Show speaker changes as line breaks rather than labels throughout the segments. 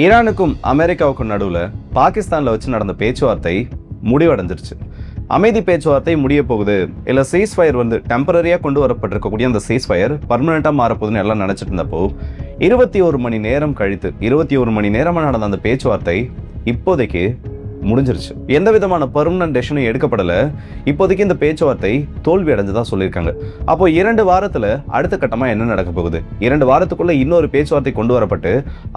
ஈரானுக்கும் அமெரிக்காவுக்கும் நடுவில் பாகிஸ்தானில் வச்சு நடந்த பேச்சுவார்த்தை முடிவடைஞ்சிருச்சு. அமைதி பேச்சுவார்த்தை முடிய போகுது, இல்லை சீஸ்ஃபயர் டெம்பரரியாக கொண்டு வரப்பட்டிருக்கக்கூடிய அந்த சீஸ்ஃபயர் பர்மனெண்ட்டாக மாறப்போகுதுன்னு எல்லாம் நினச்சிட்டு இருந்தப்போ 21 மணி நேரம் கழித்து 21 மணி நேரமாக நடந்த அந்த பேச்சுவார்த்தை இப்போதைக்கு முடிஞ்சிருச்சு. எந்த விதமான பெர்மனன்ட் டெசிஷனும் எடுக்கப்படல. இப்போதைக்கு இந்த பேச்சுவார்த்தை தோல்வி அடைஞ்சதா சொல்லியிருக்காங்க. அப்போ 2 வாரத்துல அடுத்த கட்டமா என்ன நடக்க போகுது? 2 வாரத்துக்குள்ள இன்னொரு பேச்சுவார்த்தை கொண்டு வரப்பட்டு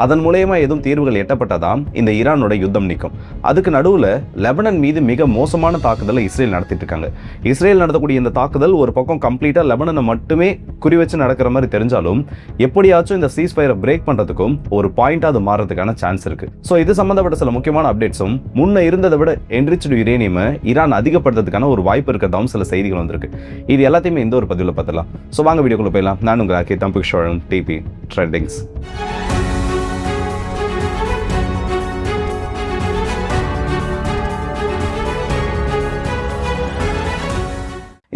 அதன் மூலமா எதுவும் தீர்வுகள் எட்டப்பட்டதாம் இந்த ஈரானோட யுத்தம் நிற்கும். அதுக்கு நடுவுல லெபனன் மீது மிக மோசமான தாக்குதலை இஸ்ரேல் நடத்திட்டு இருக்காங்க. இஸ்ரேல் நடத்தக்கூடிய இந்த தாக்குதல் ஒரு பக்கம் கம்ப்ளீட்டா லெபனனை மட்டுமே குறி வச்சு நடக்கிற மாதிரி தெரிஞ்சாலும் எப்படியாச்சும் இந்த சீஸ்ஃபயரை பிரேக் பண்றதுக்கும் ஒரு பாயிண்டா அது மாறதுக்கான சான்ஸ் இருக்கு. ஸோ இது சம்பந்தப்பட்ட சில முக்கியமான அப்டேட்ஸும் முன்ன இருந்ததை விட என்ரிச்டு யுரேனியம் ஈரான் அதிகப்படுத்துறதுக்கான ஒரு வாய்ப்பு இருக்கிறதாவும் சில செய்திகள் வந்திருக்கு. இது எல்லாத்தையுமே இந்த ஒரு பதிவில் பார்த்துலாம். ஸோ வாங்க வீடியோக்குள்ள போயிடலாம். நான் உங்கள் ஆக்கி தம்பிக் ஷோழன் டிபி ட்ரெண்டிங்ஸ்.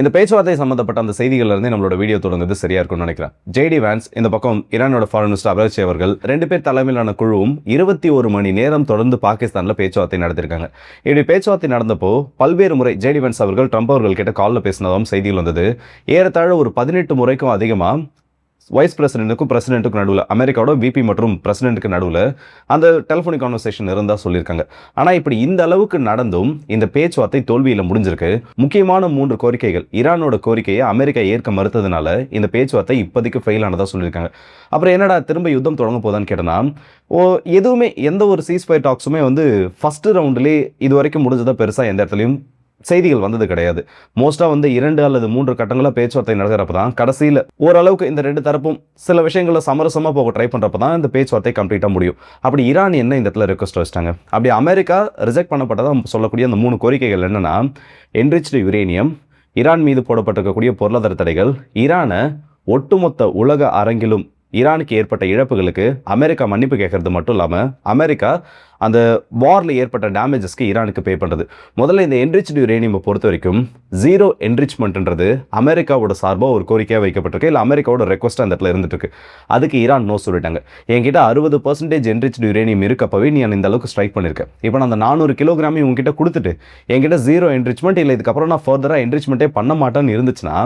இந்த பேச்சுவார்த்தை சம்பந்தப்பட்ட அந்த செய்திகள்ல இருந்து நம்மளோட வீடியோ தொடங்குறது சரியா இருக்கும்னு நினைக்கிறேன். ஜேடி வான்ஸ் இந்த பக்கம் ஈரானோட ஃபாரின் மினிஸ்டர் அபராச்சி அவர்கள் 2 பேர் தலைமையிலான குழுவும் 21 மணி நேரம் தொடர்ந்து பாகிஸ்தான்ல பேச்சுவார்த்தை நடத்திருக்காங்க. இப்படி பேச்சுவார்த்தை நடந்தப்போ பல்வேறு முறை ஜேடி வான்ஸ் அவர்கள் ட்ரம்ப் அவர்கள் கிட்ட காலில் பேசினதாகவும் செய்திகள் வந்தது. ஏறத்தாழ ஒரு 18 முறைக்கும் அதிகமா வைஸ் பிரசிடென்ட்டுக்கும் பிரசிடென்ட்டுக்கும் நடுவில், அமெரிக்காவோட விபி மற்றும் பிரசிடென்ட்டுக்கு நடுவில் அந்த டெலிஃபோனிக் கான்வர்சேஷன் இருந்தால் சொல்லியிருக்காங்க. ஆனால் இப்படி இந்த அளவுக்கு நடந்தும் இந்த பேச்சுவார்த்தை தோல்வியில் முடிஞ்சிருக்கு. முக்கியமான 3 கோரிக்கைகள், ஈரானோட கோரிக்கையை அமெரிக்கா ஏற்க மறுத்ததுனால இந்த பேச்சுவார்த்தை இப்போதைக்கு ஃபெயில் ஆனதாக சொல்லியிருக்காங்க. அப்புறம் என்னடா திரும்ப யுத்தம் தொடங்க போதான்னு கேட்டனா, எதுவுமே எந்த ஒரு சீஸ்ஃபயர் டாக்ஸுமே ஃபர்ஸ்ட் ரவுண்ட்லேயே இது வரைக்கும் முடிஞ்சதாக பெருசாக எந்த இடத்துலையும் செய்திகள் வந்தது கிடையாது. மோஸ்டா 2 அல்லது 3 கட்டங்களா பேச்சுவார்த்தை நடக்கிறப்ப தான் கடைசியில் ஓரளவுக்கு இந்த 2 தரப்பும் சில விஷயங்களை சமரசமா போக ட்ரை பண்றப்ப தான் இந்த பேச்சுவார்த்தை கம்ப்ளீட்டா முடியும். அப்படி ஈரான் என்ன இந்த இடத்துல ரெக்வஸ்ட் வச்சிட்டாங்க? அப்படி அமெரிக்கா ரிஜெக்ட் பண்ணப்பட்டதா சொல்லக்கூடிய அந்த 3 கோரிக்கைகள் என்னன்னா, என்ரிச்டு யுரேனியம், ஈரான் மீது போடப்பட்டிருக்கக்கூடிய பொருளாதார தடைகள், ஈரானை ஒட்டுமொத்த உலக அரங்கிலும் ஈரானுக்கு ஏற்பட்ட இழப்புகளுக்கு அமெரிக்கா மன்னிப்பு கேட்கறது மட்டும் இல்லாமல் அமெரிக்கா அந்த வாரில் ஏற்பட்ட டேமேஜஸ்க்கு ஈரானுக்கு பே பண்ணுறது. முதல்ல இந்த என்ரிச்டு யுரேனியம் பொறுத்த வரைக்கும் 0 என்ரிச்மெண்ட்ன்றது அமெரிக்காவோட சார்பாக ஒரு கோரிக்கையாக வைக்கப்பட்டிருக்கு, இல்லை அமெரிக்காவோட ரெக்வஸ்ட் அந்த இடத்துல இருந்துட்டு இருக்கு. அதுக்கு ஈரான் நோ சொல்லிட்டாங்க. என்கிட்ட 60% என்ரிச்டு யுரேனியம் இருக்கப்பவே நீ அந்த அளவுக்கு ஸ்ட்ரைக் பண்ணியிருக்க. இப்போ நான் அந்த 400 கிலோகிராமையும் உங்ககிட்ட கொடுத்துட்டு என்கிட்ட 0 என்ரிச்மெண்ட் இல்லை, இதுக்கப்புறம் நான் ஃபர்தராக என்ரிச்மெண்ட்டே பண்ண மாட்டேன்னு இருந்துச்சுன்னா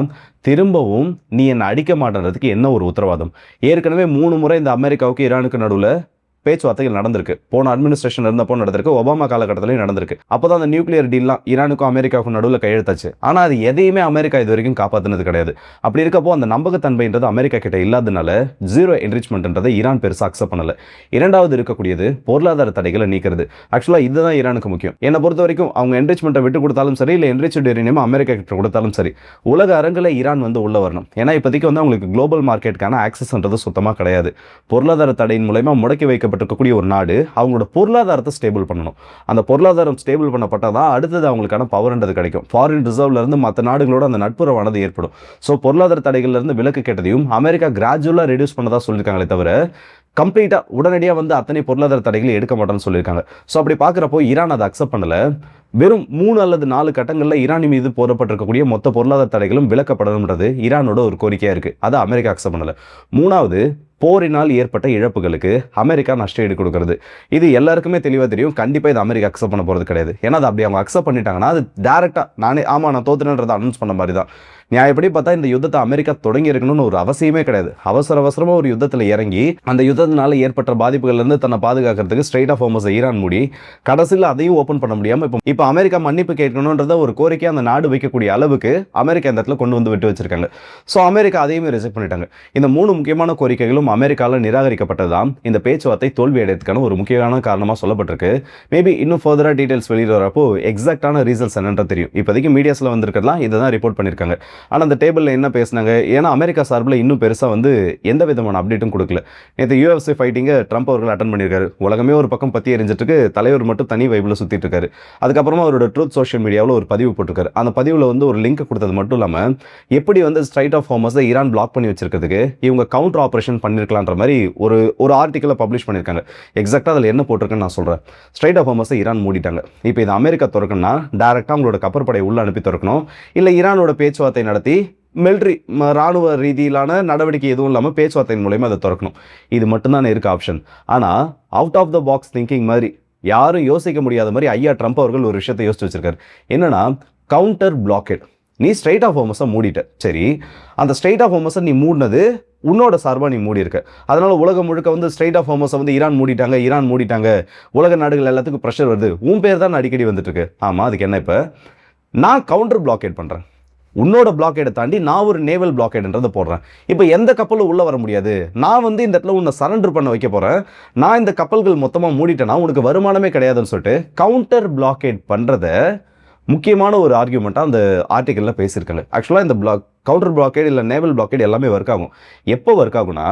திரும்பவும் நீ என்னை அடிக்க மாட்டேன்றதுக்கு என்ன ஒரு உத்தரவாதம்? ஏற்கனவே 3 முறை இந்த அமெரிக்காவுக்கு ஈரானுக்கு நடுவில் பேச்சுவார்த்தைகள் நடந்திருக்கு. போன அட்மினிஸ்ட்ரேஷன் இருந்தப்போ நடந்திருக்கு, ஒபாமா காலகட்டத்திலையும் நடந்திருக்கு. அப்போதான் அந்த நியூக்ளியர் டீல்லாம் ஈரானுக்கும் அமெரிக்காவுக்கும் நடுவில் கையெழுத்தாச்சு. ஆனால் அது எதையுமே அமெரிக்கா இது வரைக்கும் காப்பாற்றினது கிடையாது. அப்படி இருக்கப்போ அந்த நம்பகத்தன்மைன்றது அமெரிக்கா கிட்ட இல்லாததுனால 0 என்ரிச்மெண்ட்ன்றதை ஈரான் பெருசாக அக்செப்ட் பண்ணல. 2வது இருக்கக்கூடியது பொருளாதார தடைகளை நீக்கிறது. ஆக்சுவலாக இதுதான் ஈரானுக்கு முக்கியம். என்னை பொறுத்த வரைக்கும் அவங்க என்ரிச்மெண்ட்டை விட்டு கொடுத்தாலும் சரி, இல்லை என்ரிச்டு யுரேனியம் அமெரிக்கா கிட்ட கொடுத்தாலும் சரி, உலக அரங்கில் ஈரான் உள்ள வரணும். ஏன்னா இப்போதைக்கு அவங்களுக்கு குளோபல் மார்க்கெட்டுக்கான ஆக்சஸ்ன்றது சுத்தமாக கிடையாது. பொருளாதார தடையின் மூலமா முடக்கி வைக்கப்பட்டிருக்கக்கூடிய ஒரு நாடு அவங்களோட பொருளாதாரத்தை ஸ்டேபிள் பண்ணணும். அந்த பொருளாதாரம் ஸ்டேபிள் பண்ணப்பட்டாதான் அடுத்தது அவங்களுக்கான பவர்ன்றது கிடைக்கும். ஃபாரின் ரிசர்வ்ல இருந்து மற்ற நாடுகளோட அந்த நட்புறவானது ஏற்படும். ஸோ பொருளாதார தடைகள்ல இருந்து விலக்கு கேட்டதையும் அமெரிக்கா கிராஜுவலா ரெடியூஸ் பண்ணதா சொல்லியிருக்காங்களே தவிர கம்ப்ளீட்டா உடனடியாக அத்தனை பொருளாதார தடைகளை எடுக்க மாட்டேன்னு சொல்லியிருக்காங்க. ஸோ அப்படி பார்க்குறப்போ ஈரான் அதை அக்செப்ட் பண்ணல. வெறும் 3 அல்லது 4 கட்டங்களில் ஈரான் மீது போடப்பட்டிருக்கக்கூடிய மொத்த பொருளாதார தடைகளும் விலக்கப்படணும்ன்றது ஈரானோட ஒரு கோரிக்கையாக இருக்குது. அதை அமெரிக்கா அக்செப்ட் பண்ணல. 3வது, போரினால் ஏற்பட்ட இழப்புகளுக்கு அமெரிக்கா நஷ்டஈடு கொடுக்கறது. இது எல்லாருக்குமே தெளிவாக தெரியும். கண்டிப்பாக இது அமெரிக்கா அக்செப்ட் பண்ண போகிறது கிடையாது. ஏன்னா அது அப்படி அவங்க அக்செப்ட் பண்ணிட்டாங்கன்னா அது டேரெக்டாக நான் தோத்துனன்றதை அனௌன்ஸ் பண்ண மாதிரி தான். நியாயப்படி பார்த்தா இந்த யுத்தத்தை அமெரிக்கா தொடங்கி இருக்கணும்னு ஒரு அவசியமே கிடையாது. அவசரமாக ஒரு யுத்தத்தில் இறங்கி அந்த யுத்தத்தினால ஏற்பட்ட பாதிப்புகள்லேருந்து தன்னை பாதுகாக்கிறதுக்கு ஸ்ட்ரெயிட் ஆஃப் ஹோர்முஸை ஈரான் மூடி கடைசியில் அதையும் ஓப்பன் பண்ண முடியாமல் இப்போ அமெரிக்கா மன்னிப்பு கேட்கணுன்றத ஒரு கோரிக்கை அந்த நாடு வைக்கக்கூடிய அளவுக்கு அமெரிக்கா இந்த இடத்துல கொண்டு விட்டு வச்சிருக்காங்க. ஸோ அமெரிக்கா அதையுமே ரிஜெக்ட் பண்ணிட்டாங்க. இந்த 3 முக்கியமான கோரிக்கைகளும் அமெரிக்காவில் நிராகரிக்கப்பட்டதுதான் இந்த பேச்சுவார்த்தை தோல்வி அடையதுக்கான ஒரு முக்கியமான காரணமாக சொல்லப்பட்டிருக்கு. மேபி இன்னும் ஃபர்தராக டீடைல்ஸ் வெளியிட வரப்போ எக்ஸாக்டான ரீசன்ஸ் என்னன்றது தெரியும். இப்போதைக்கு மீடியாஸில் வந்திருக்கிறதுலாம் இதை தான் ரிப்போர்ட் பண்ணியிருக்காங்க. ஆனால் அந்த டேபிளில் என்ன பேசினாங்க? ஏன்னா அமெரிக்கா சார்பில் இன்னும் பெருசாக எந்த விதமான அப்டேட்டும் கொடுக்கல. நேற்று UFC ஃபைட்டிங்கை ட்ரம்ப் அவர்கள் அட்டன் பண்ணியிருக்காரு. உலகமே ஒரு பக்கம் பற்றி எரிஞ்சிட்டு தலைவர் மட்டும் தனி வைப்பில் சுற்றிட்டு இருக்காரு. அதுக்கப்புறமா அவரோட ட்ரூத் சோஷியல் மீடியாவில் ஒரு பதிவு போட்டிருக்காரு. அந்த பதிவில் ஒரு லிங்க் கொடுத்தது மட்டும் இல்லாமல் எப்படி ஸ்ட்ரைட் ஆஃப் ஹோர்முஸை ஈரான் பிளாக் பண்ணி வச்சிருக்கிறதுக்கு இவங்க கவுண்டர் ஆப்ரேஷன் பண்ணியிருக்கலான்ற மாதிரி ஒரு ஆர்டிக்கலை பப்ளிஷ் பண்ணியிருக்காங்க. எக்ஸாக்டாக அதில் என்ன போட்டிருக்குன்னு நான் சொல்கிறேன். ஸ்ட்ரைட் ஆஃப் ஹோர்முஸை ஈரான் மூடிட்டாங்க. இப்போ இது அமெரிக்கா திறக்கணும்னா டேரெக்டாக அவங்களோட கப்பற்படை உள்ள அனுப்பி திறக்கணும், இல்லை ஈரானோட பேச்சுவார்த்தை நடத்தி மிலிட்ரி ராணுவ ரீதியிலான நடவடிக்கை எதுவும் இல்லாமல் பேச்சுவார்த்தையின் மூலயமா அதை திறக்கணும். இது மட்டும்தான் இருக்க ஆப்ஷன். ஆனால் out of the box thinking மாதிரி யாரும் யோசிக்க முடியாத மாதிரி ஐயா ட்ரம்ப் அவர்கள் ஒரு விஷயத்தை யோசிச்சு வச்சிருக்காரு. என்னன்னா கவுண்டர் பிளாக்கெட். நீ ஸ்ட்ரெயிட் ஆஃப் ஹோமஸை மூடிட்ட, சரி, அந்த ஸ்ட்ரெயிட் ஆஃப் ஹோமஸை நீ மூடினது உன்னோட சார்பாக நீ மூடி இருக்க. அதனால உலகம் முழுக்க வந்து ஸ்ட்ரெயிட் ஆஃப் ஹோமஸை வந்து ஈரான் மூடிட்டாங்க, உலக நாடுகள் எல்லாத்துக்கும் ப்ரெஷர் வருது, உன் பேர் தான் அடிக்கடி வந்துட்டு இருக்கு. ஆமாம், அதுக்கு என்ன? இப்போ நான் கவுண்டர் பிளாக்கெட் பண்ணுறேன், உன்னோட பிளாக்கெட்டை தாண்டி நான் ஒரு நேவல் பிளாக்கெட்ன்றதை போடுறேன். இப்போ எந்த கப்பலும் உள்ளே வர முடியாது. நான் வந்து இந்த இடத்துல உன்னை சரண்டர் பண்ண வைக்க போகிறேன். நான் இந்த கப்பல்கள் மொத்தமாக மூடிட்டேன்னா உனக்கு வருமானமே கிடையாதுன்னு சொல்லிட்டு கவுண்டர் பிளாக்கெட் பண்ணுறத முக்கியமான ஒரு ஆர்கியூமெண்ட்டாக அந்த ஆர்டிக்கலில் பேசியிருக்காங்க. ஆக்சுவலாக இந்த கவுண்டர் பிளாக்கேட் இல்லை நேவல் பிளாக்கேட் எல்லாமே ஒர்க் ஆகும். எப்போ ஒர்க் ஆகும்னா,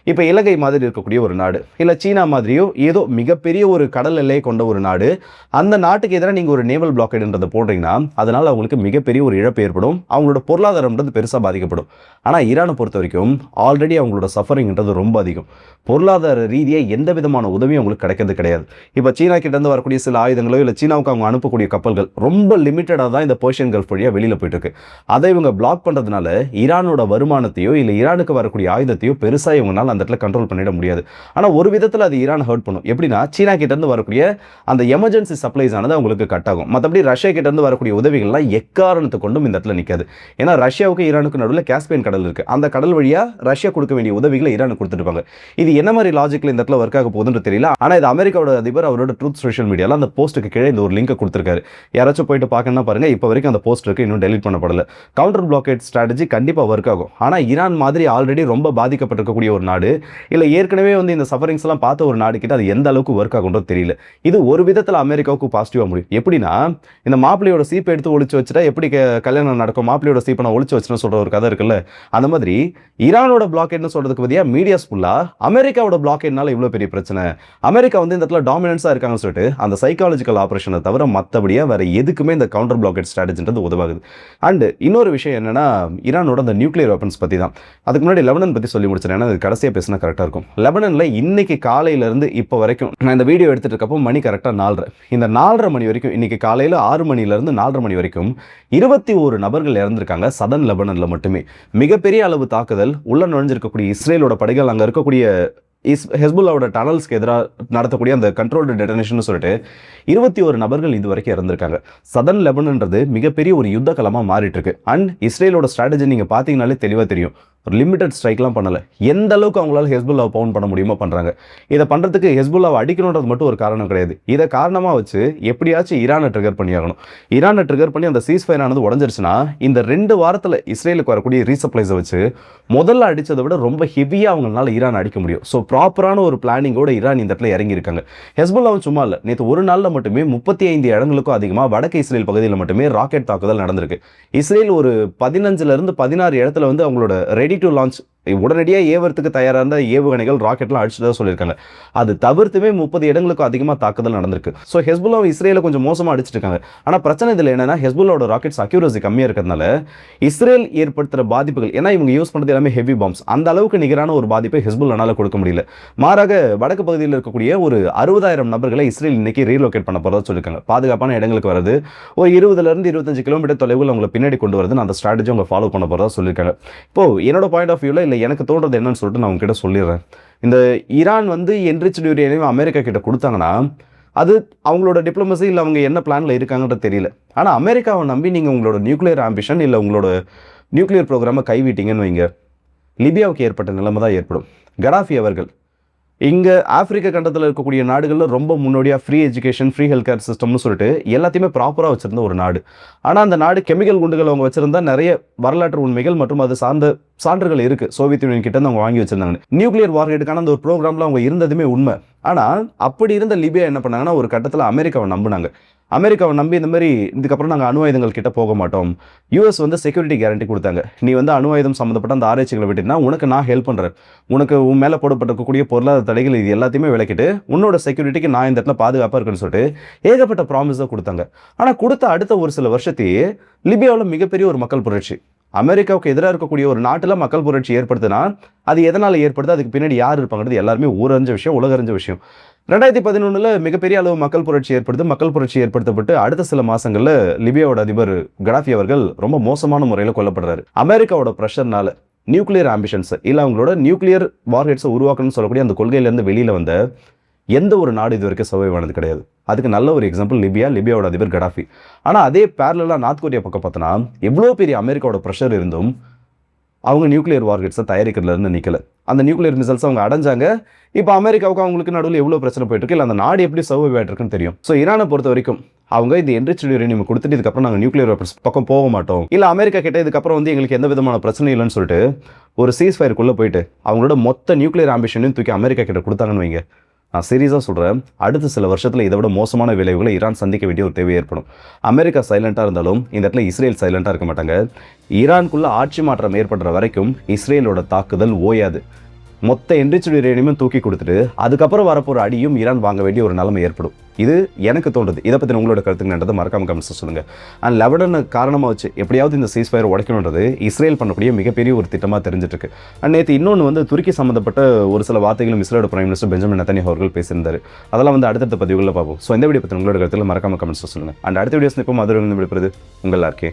இப்போ இலங்கை மாதிரி இருக்கக்கூடிய ஒரு நாடு, இல்லை சீனா மாதிரியோ ஏதோ மிகப்பெரிய ஒரு கடல் எல்லையை கொண்ட ஒரு நாடு, அந்த நாட்டுக்கு எதிராக நீங்கள் ஒரு நேவல் பிளாக்கேடுன்றதை போடுறீங்கன்னா அதனால் அவங்களுக்கு மிகப்பெரிய ஒரு இழப்பு ஏற்படும், அவங்களோட பொருளாதாரம்ன்றது பெருசாக பாதிக்கப்படும். ஆனால் ஈரானை பொறுத்த வரைக்கும் ஆல்ரெடி அவங்களோட சஃபரிங்ன்றது ரொம்ப அதிகம். பொருளாதார ரீதியாக எந்த விதமான உதவியும் அவங்களுக்கு கிடைக்கிறது கிடையாது. இப்போ சீனா கிட்டேருந்து வரக்கூடிய சில ஆயுதங்களோ இல்லை சீனாவுக்கு அவங்க அனுப்பக்கூடிய கப்பல்கள் ரொம்ப லிமிட்டடாக தான் இந்த பெர்ஷியன் கல்ஃப் வழியாக வெளியில் போயிட்டு இருக்கு. அதை இவங்க பிளாக் பண்ணுறதுனால ஈரானோட வருமானத்தையோ இல்லை ஈரானுக்கு வரக்கூடிய ஆயுதத்தையோ பெருசாக இவங்களால அந்த இடத்துல கண்ட்ரோல் பண்ணிட முடியாது. ஆனால் ஒரு விதத்தில் அது ஈரான் ஹர்ட் பண்ணும். எப்படின்னா, சீனா கிட்டேருந்து வரக்கூடிய அந்த எமர்ஜென்சி சப்ளைஸ் ஆனது அவங்களுக்கு கட் ஆகும். மற்றபடி ரஷ்யா கிட்டேருந்து வரக்கூடிய உதவிகள்லாம் எக்காரணத்தை கொண்டும் இந்த இடத்துல நிற்காது. ஏன்னா ரஷ்யாவுக்கு ஈரானுக்கு நடுவில் காஸ்பியன் கடல் இருக்குது. அந்த கடல் வழியாக ரஷ்யா கொடுக்க வேண்டிய உதவிகளை ஈரானுக்கு கொடுத்துருப்பாங்க. இது என்ன மாதிரி லாஜிக்கில் இந்த இடத்துல ஒர்க் ஆக போகுதுன்னு தெரியல. ஆனால் இது அமெரிக்காவோட அதிபர் அவரோட ட்ரூத் சோஷியல் மீடியாவில் அந்த போஸ்ட்டுக்கு கீழே இந்த ஒரு லிங்கை கொடுத்துருக்காரு. யாராச்சும் போயிட்டு பார்க்கணும்னா பாருங்க, இப்போ வரைக்கும் அந்த போஸ்ட் இருக்கு, இன்னும் டெலிட் பண்ணப்படல. கவுண்டர் பிளாக்கேட் ஸ்ட்ராட்டஜி கண்டிப்பாக ஒர்க் ஆகும். ஆனால் ஈரான் மாதிரி ஆல்ரெடி ரொம்ப பாதிக்கப்பட்டிருக்கக்கூடிய ஒரு நாடு, இல்லை ஏற்கனவே வந்து இந்த சஃபரிங்ஸ் எல்லாம் பார்த்த ஒரு நாடு கிட்ட அது எந்த அளவுக்கு ஒர்க் ஆகுன்றது தெரியல. இது ஒரு விதத்தில் அமெரிக்காவுக்கு பாசிட்டிவாக முடியும். எப்படின்னா, இந்த மாப்பிள்ளையோட சீப்பை எடுத்து ஒழிச்சு வச்சுட்டா எப்படி கல்யாணம் நடக்கும், மாப்பிள்ளையோட சீப்பை நான் ஒழிச்சு வச்சுன்னு சொல்ற ஒரு கதை இருக்குல்ல, அந்த மாதிரி ஈரானோட பிளாக்கேட்னு சொல்றதுக்கு பதிலாக மீடியாஸ் ஃபுல்லாக அமெரிக்காவோட பிளாக்கேட்னால இவ்வளோ பெரிய பிரச்சனை, அமெரிக்கா வந்து இந்த இடத்துல டாமினன்ஸாக இருக்காங்கன்னு சொல்லிட்டு அந்த சைக்காலஜிக்கல் ஆப்ரேஷனை தவிர மற்றபடியாக வேற எதுக்குமே இந்த கவுண்டர் பிளாக்கெட் ஸ்ட்ராட்டஜின்றது உதவாகுது. அண்ட் இன்னொரு விஷயம் என்னன்னா, ஈரானோட அந்த நியூக்ளியர் வெப்பன்ஸ் பற்றி தான். அதுக்கு முன்னாடி லெபனன் பற்றி சொல்லி முடிச்சிருக்கேன், ஏன்னா அது கடைசியாக பேசினா கரெக்டாக இருக்கும். லெபனனில் இன்னைக்கு காலையிலேருந்து இப்போ வரைக்கும் நான் இந்த வீடியோ எடுத்துகிட்டு இருக்கப்போ மணி கரெக்டாக 4:30. இந்த 4:30 மணி வரைக்கும், இன்னைக்கு காலையில் 6 மணிலேருந்து 4:30 மணி வரைக்கும் 21 நபர்கள் இறந்திருக்காங்க சதன் லெபனனில் மட்டுமே. மிகப்பெரிய அளவு தாக்குதல் உள்ள நுழைஞ்சிருக்கக்கூடிய இஸ்ரேலோட படைகள் அங்கே இருக்கக்கூடிய ஹெஸ்புல்லாவோட டனல்ஸ்க்கு எதிராக நடத்தக்கூடிய அந்த கண்ட்ரோல்டு டெட்டனேஷன் சொல்லிட்டு 21 நபர்கள் இது வரைக்கும் இறந்திருக்காங்க. சதன் லெபனன்றது மிகப்பெரிய ஒரு யுத்த களமாக மாறிட்டு இருக்கு. அண்ட் இஸ்ரேலோட ஸ்ட்ராட்டஜி நீங்கள் பார்த்தீங்கனாலே தெளிவாக தெரியும். ஒரு லிமிடெட் ஸ்ட்ரைக்லாம் பண்ணலை. எந்த அளவுக்கு அவங்களால ஹெஸ்புல்லாவை பவுண்ட் பண்ண முடியுமோ பண்ணுறாங்க. இதை பண்ணுறதுக்கு ஹெஸ்புல்லாவை அடிக்கணுன்றது மட்டும் ஒரு காரணம் கிடையாது. இதை காரணமாக வச்சு எப்படியாச்சும் ஈரானை ட்ரிகர் பண்ணியாகணும். ஈரானை ட்ரிகர் பண்ணி அந்த சீஸ்ஃபயர் ஆனது உடஞ்சிருச்சுன்னா இந்த 2 வாரத்தில் இஸ்ரேலுக்கு வரக்கூடிய ரீசப்ளைஸை வச்சு முதல்ல அடித்ததை விட ரொம்ப ஹெவியாக அவங்களால ஈரான் அடிக்க முடியும். ஸோ ப்ராப்பரான ஒரு பிளானிங்கோட ஈரான் இந்த இடத்துல இறங்கியிருக்காங்க. ஹெஸ்புல்லாவும் சும்மா இல்லை, நேற்று ஒரு நாளில் மட்டுமே 35 இடங்களுக்கும் அதிகமாக வடக்கு இஸ்ரேல் பகுதியில் மட்டுமே ராக்கெட் தாக்குதல் நடந்திருக்கு. இஸ்ரேல் ஒரு 15 to 16 இடத்துல வந்து அவங்களோட ரெடி டு லான்ச் உடனடியாக ஏவறதுக்கு தயாராக இருந்த ஏவுகணைகள் ராக்கெட்லாம் அடிச்சுதான் சொல்லியிருக்காங்க. அது தவிர்த்துமே 30 இடங்களுக்கும் அதிகமாக தாக்குதல் நடந்திருக்கு. ஸோ ஹெஸ்புல்லா இஸ்ரேலை கொஞ்சம் மோசமாக அடிச்சிட்டு இருக்காங்க. ஆனால் பிரச்சனை இதில் என்னன்னா, ஹெஸ்புல்லாவோட ராக்கெட்ஸ் அக்யூரசி கம்மியாக இருக்கிறதுனால இஸ்ரேல் ஏற்படுத்துகிற பாதிப்புகள், ஏன்னா இவங்க யூஸ் பண்ணுறது எல்லாமே ஹெவி பாம்ஸ், அந்த அளவுக்கு நிகரான ஒரு பாதிப்பை ஹெஸ்புல்லானால கொடுக்க முடியல. மாறாக வடக்கு பகுதியில் இருக்கக்கூடிய ஒரு 60,000 நபர்களை இஸ்ரேல் இன்னைக்கு ரீலோகேட் பண்ண போகிறதா சொல்லியிருக்காங்க. பாதுகாப்பான இடங்களுக்கு வருது, ஒரு 20 to 25 கிலோமீட்டர் தொலைவில் அவங்களை பின்னாடி கொண்டு வருது. அந்த ஸ்ட்ராட்டஜி அவங்க ஃபாலோ பண்ண போகிறதா சொல்லியிருக்காங்க. இப்போ என்னோட பாயிண்ட் ஆஃப் வியூவில் இல்லை எனக்கு தோன்றது என்னன்னு சொல்லிட்டு நான் உங்ககிட்ட சொல்லிடுறேன். இந்த ஈரான் வந்து என்ரிச்டு யுரேனியம் அமெரிக்கா கிட்ட கொடுத்தாங்கன்னா அது அவங்களோட டிப்ளமசி இல்லை அவங்க என்ன பிளானில் இருக்காங்கன்றது தெரியல. ஆனால் அமெரிக்காவை நம்பி நீங்கள் உங்களோட நியூக்ளியர் ஆம்பிஷன் இல்லை உங்களோட நியூக்ளியர் ப்ரோக்ராமை கைவிட்டீங்கன்னு வைங்க, லிபியாவுக்கு ஏற்பட்ட நிலைமை தான் ஏற்படும். கடாஃபி அவர்கள் இங்கே ஆப்பிரிக்க கண்டத்தில் இருக்கக்கூடிய நாடுகளில் ரொம்ப முன்னோடியாக free education, free health care சிஸ்டம்னு சொல்லிட்டு எல்லாத்தையுமே ப்ராப்பராக வச்சுருந்த ஒரு நாடு. ஆனால் அந்த நாடு கெமிக்கல் குண்டுகள் அவங்க வச்சுருந்தா நிறைய வரலாற்று உண்மைகள் மற்றும் அது சார்ந்த சான்றுகள் இருக்குது. சோவியத் யூனியன் கிட்ட அவங்க வாங்கி வச்சிருந்தாங்க. நியூக்ளியர் வார்ஹெட்டுக்கான அந்த ஒரு ப்ரோக்ராமில் அவங்க இருந்ததுமே உண்மை. ஆனால் அப்படி இருந்த லிபியா என்ன பண்ணாங்கன்னா, ஒரு கட்டத்தில் அமெரிக்காவை நம்பினாங்க. அமெரிக்காவை நம்பி இந்த மாதிரி இதுக்கப்புறம் நாங்கள் அணு ஆயுதங்கள் கிட்ட போக மாட்டோம். யூஎஸ் வந்து செக்யூரிட்டி கேரண்டி கொடுத்தாங்க. நீ வந்து அணு ஆயுதம் சம்மந்தப்பட்ட அந்த ஆராய்ச்சிகளை விட்டுனா உனக்கு நான் ஹெல்ப் பண்ணுறேன், உனக்கு உன் மேலே போடப்பட்டிருக்கக்கூடிய பொருளாதார தடைகள் இது எல்லாத்தையுமே விளக்கிட்டு உன்னோட செக்யூரிட்டிக்கு நான் இந்த இடத்துல பாதுகாப்பாக இருக்குன்னு சொல்லிட்டு ஏகப்பட்ட ப்ராமிஸாக கொடுத்தாங்க. ஆனால் கொடுத்த அடுத்த ஒரு சில வருஷத்தையே லிபியாவில் மிகப்பெரிய ஒரு மக்கள் புரட்சி, அமெரிக்காவுக்கு எதிராக இருக்கக்கூடிய ஒரு நாட்டில் மக்கள் புரட்சி ஏற்படுத்தினா அது எதனால் ஏற்படுது, அதுக்கு பின்னாடி யார் இருப்பாங்கிறது எல்லாருமே ஊரறிஞ்ச விஷயம், உலகறிஞ்ச விஷயம். 2011 மிகப்பெரிய அளவு மக்கள் புரட்சி ஏற்படுது. மக்கள் புரட்சி ஏற்படுத்தப்பட்டு அடுத்த சில மாசங்கள்ல லிபியாவோட அதிபர் கடாஃபி அவர்கள் ரொம்ப மோசமான முறையில் கொல்லப்படுறாரு. அமெரிக்காவோட பிரஷர்னால நியூக்ளியர் ஆம்பிஷன்ஸ் இல்ல அவங்களோட நியூக்ளியர் வார்ஹெட்ஸை உருவாக்கணும்னு சொல்லக்கூடிய அந்த கொள்கையிலேருந்து வெளியில வந்த எந்த ஒரு நாடு இது வரைக்கும் சர்வைவ் ஆனது கிடையாது. அதுக்கு நல்ல ஒரு எக்ஸாம்பிள் லிபியாவோட அதிபர் கடாஃபி. ஆனால் அதே பேரலாக நார்த் கொரியா பக்கம் பார்த்தோன்னா எவ்வளோ பெரிய அமெரிக்காவோட ப்ரெஷர் இருந்தும் அவங்க நியூக்ளியர் வார்ஹெட்ஸை தயாரிக்கிறதுல இருந்து நிற்கல. அந்த நியூக்ளியர் மிசைல்ஸ் அவங்க அடைஞ்சாங்க. இப்போ அமெரிக்காவுக்கு அவங்களுக்கு நடுவில் எவ்வளோ பிரச்சனை போயிட்டு இருக்கு, இல்லை அந்த நாடு எப்படி சர்வைவ் ஆகிட்டு இருக்குன்னு தெரியும். ஸோ ஈரானை பொறுத்த வரைக்கும் அவங்க இந்த என்ரிச்டு யுரேனியம் கொடுத்துட்டு இதுக்கப்புறம் நாங்கள் நியூக்ளியர் வெப்பன்ஸ் பக்கம் போக மாட்டோம், இல்லை அமெரிக்கா கிட்ட இதுக்கப்புறம் எங்களுக்கு எந்த விதமான பிரச்சனை இல்லைன்னு சொல்லிட்டு ஒரு சீஸ் ஃபயருக்குள்ளே போயிட்டு அவங்களோட மொத்த நியூக்ளியர் ஆம்பிஷனையும் தூக்கி அமெரிக்கா கிட்ட கொடுத்தாங்கன்னு வைங்க, நான் சீரியஸாக சொல்கிறேன், அடுத்த சில வருஷத்தில் இதை விட மோசமான விளைவுகளை ஈரான் சந்திக்க வேண்டிய ஒரு தேவை ஏற்படும். அமெரிக்கா சைலண்ட்டாக இருந்தாலும் இந்த இடத்துல இஸ்ரேல் சைலண்ட்டாக இருக்க மாட்டாங்க. ஈரானுக்குள்ள ஆட்சி மாற்றம் ஏற்படுற வரைக்கும் இஸ்ரேலோட தாக்குதல் ஓயாது. மொத்த என்ரிச்டு யுரேனியமும் தூக்கி கொடுத்துட்டு அதுக்கப்புறம் வரப்போகிற அடியும் ஈரான் வாங்க வேண்டிய ஒரு நிலைமை ஏற்படும். இது எனக்கு தோன்றுது. இதை பற்றி உங்களோட கருத்துங்கன்றதை மறக்காம கமெண்ட்ஸ் சொல்லுங்கள். அண்ட் லெபனானை காரணமாக வச்சு எப்படியாவது இந்த சீஸ் ஃபயர் உடைக்கணுன்றது இஸ்ரேல் பண்ணக்கூடிய மிகப்பெரிய ஒரு திட்டமாக தெரிஞ்சிட்டு இருக்கு. அண்ட் நேற்று இன்னொன்று துருக்கி சம்மந்தப்பட்ட ஒரு சில வார்த்தைகளும் இஸ்ரேலோட பிரைம் மினிஸ்டர் பெஞ்சமின் நெத்தன்யாஹூ அவர்கள் பேசியிருந்தார். அதெல்லாம் அடுத்தடுத்த பதிவுகளில் பார்ப்போம். ஸோ இந்த வீடியோ பற்றி உங்களோட கருத்தில் மறக்காம கமெண்ட்ஸ் சொல்லுங்கள். அண்ட் அடுத்த வீடியோஸ் இப்போ மதுரை விடுப்பது உங்கள் ஆர்கே.